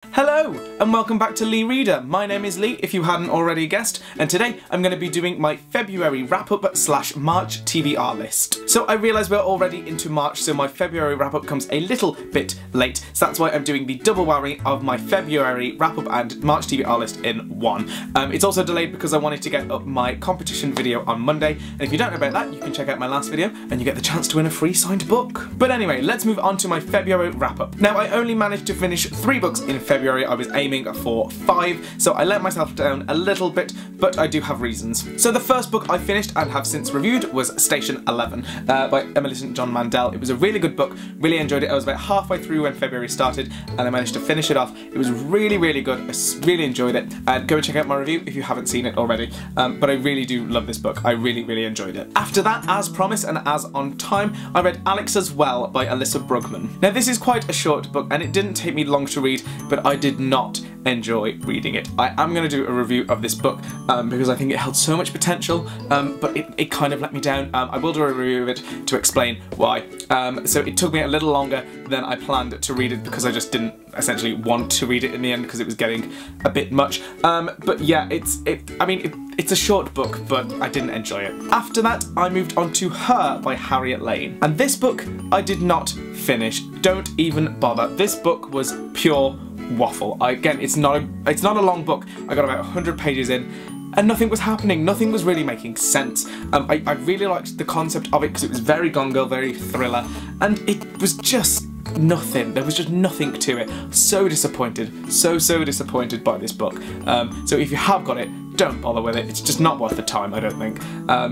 Hello and welcome back to LeeReader. My name is Lee, if you hadn't already guessed, and today I'm going to be doing my February wrap-up / March TBR list. So I realise we're already into March, so my February wrap-up comes a little bit late, so that's why I'm doing the double whammy of my February wrap-up and March TBR list in one. It's also delayed because I wanted to get up my competition video on Monday, and if you don't know about that, you can check out my last video and you get the chance to win a free signed book. But anyway, let's move on to my February wrap-up. Now, I only managed to finish 3 books in February. I was aiming for 5, so I let myself down a little bit, but I do have reasons. So the first book I finished and have since reviewed was Station 11 by Emily St. John Mandel. It was a really good book, really enjoyed it. I was about halfway through when February started and I managed to finish it off. It was really, really good. I really enjoyed it. Go and check out my review if you haven't seen it already, but I really do love this book. I really, really enjoyed it. After that, as promised and as on time, I read Alex as Well by Alyssa Brugman. Now this is quite a short book and it didn't take me long to read, but I did not enjoy reading it. I am going to do a review of this book because I think it held so much potential, but it kind of let me down. I will do a review of it to explain why. So it took me a little longer than I planned to read it because I just didn't essentially want to read it in the end because it was getting a bit much. But yeah, it's a short book, but I didn't enjoy it. After that, I moved on to Her by Harriet Lane. And this book I did not finish. Don't even bother. This book was pure waffle. Again, it's not a long book. I got about 100 pages in and nothing was happening. Nothing was really making sense. I really liked the concept of it because it was very Gone Girl, very thriller, and it was just nothing. There was just nothing to it. So disappointed. So disappointed by this book. So if you have got it, don't bother with it. It's just not worth the time, I don't think.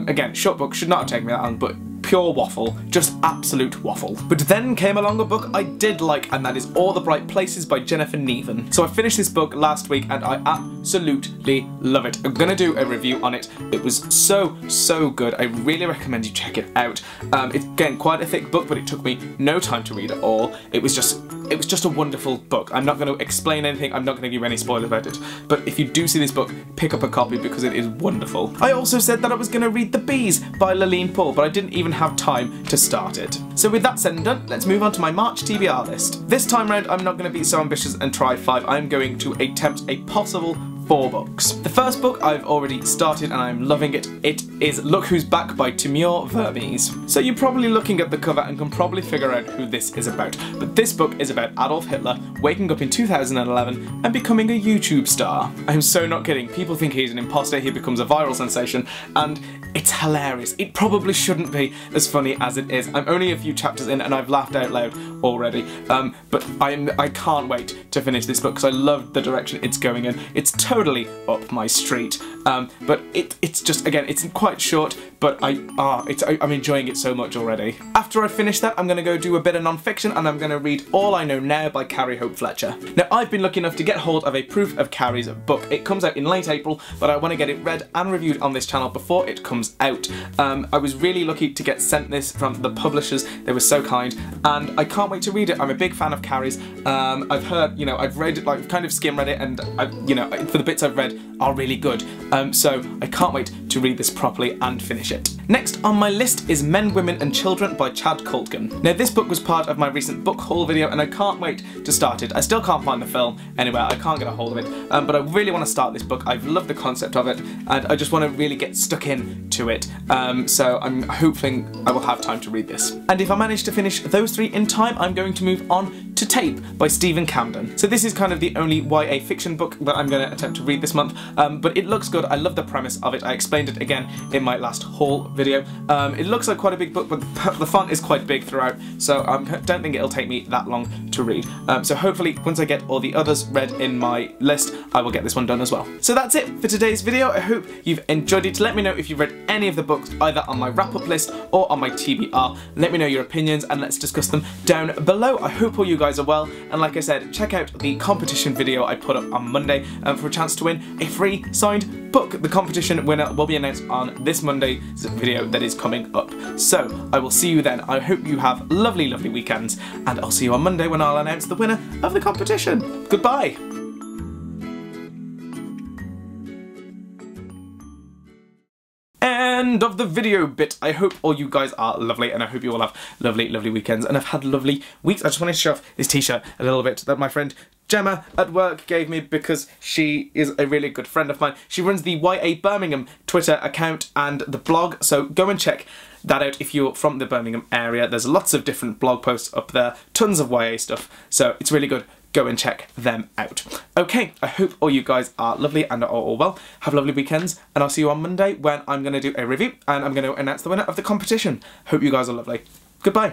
Again, short book, should not have taken me that long, but pure waffle, just absolute waffle. But then came along a book I did like, and that is All the Bright Places by Jennifer Neven. So I finished this book last week and I absolutely love it. I'm gonna do a review on it. It was so good. I really recommend you check it out. It's again quite a thick book, but it took me no time to read it all. It was just a wonderful book. I'm not going to explain anything, I'm not going to give you any spoilers about it, but if you do see this book, pick up a copy because it is wonderful. I also said that I was going to read The Bees by Lillian Paul, but I didn't even have time to start it. So with that said and done, let's move on to my March TBR list. This time round, I'm not going to be so ambitious and try 5, I'm going to attempt a possible 4 books. The first book I've already started and I'm loving it. It is Look Who's Back by Timur Vermes. So you're probably looking at the cover and can probably figure out who this is about. But this book is about Adolf Hitler waking up in 2011 and becoming a YouTube star. I'm so not kidding. People think he's an imposter, he becomes a viral sensation, and it's hilarious. It probably shouldn't be as funny as it is. I'm only a few chapters in and I've laughed out loud already, but I can't wait to finish this book because I love the direction it's going in. It's totally up my street, but it's just, again, it's quite short, but I'm enjoying it so much already. After I finish that, I'm going to go do a bit of non-fiction and I'm going to read All I Know Nair by Carrie Hope Fletcher. Now, I've been lucky enough to get hold of a proof of Carrie's book. It comes out in late April, but I want to get it read and reviewed on this channel before it comes out. I was really lucky to get sent this from the publishers. They were so kind, and I can't wait to read it. I'm a big fan of Carrie's. I've heard, I've read it, like, kind of skim read it, and for the bits I've read are really good. So I can't wait to read this properly and finish it. Next on my list is Men, Women and Children by Chad Coltgen. Now this book was part of my recent book haul video and I can't wait to start it. I still can't find the film anywhere, I can't get a hold of it, but I really want to start this book. I've loved the concept of it and I just want to really get stuck into it. So I'm hoping I will have time to read this. And if I manage to finish those 3 in time, I'm going to move on to Tape by Stephen Camden. So this is kind of the only YA fiction book that I'm going to attempt to read this month, but it looks good. I love the premise of it. I explained it again in my last haul video. It looks like quite a big book, but the font is quite big throughout, so I don't think it'll take me that long to read. So hopefully once I get all the others read in my list, I will get this one done as well. So that's it for today's video. I hope you've enjoyed it. Let me know if you've read any of the books either on my wrap-up list or on my TBR. Let me know your opinions and let's discuss them down below. I hope all you guys are well, and like I said, check out the competition video I put up on Monday for a chance to win a free signed book. The competition winner will be announced on this Monday's video that is coming up. So I will see you then. I hope you have lovely weekends, and I'll see you on Monday when I'll announce the winner of the competition. Goodbye. And end of the video bit. I hope all you guys are lovely, and I hope you all have lovely, lovely weekends and have had lovely weeks. I just wanted to show off this t-shirt a little bit that my friend Gemma at work gave me because she is a really good friend of mine. She runs the YA Birmingham Twitter account and the blog, so go and check that out if you're from the Birmingham area. There's lots of different blog posts up there, tons of YA stuff, so it's really good. Go and check them out. Okay, I hope all you guys are lovely and are all well. Have lovely weekends, and I'll see you on Monday when I'm going to do a review and I'm going to announce the winner of the competition. Hope you guys are lovely. Goodbye.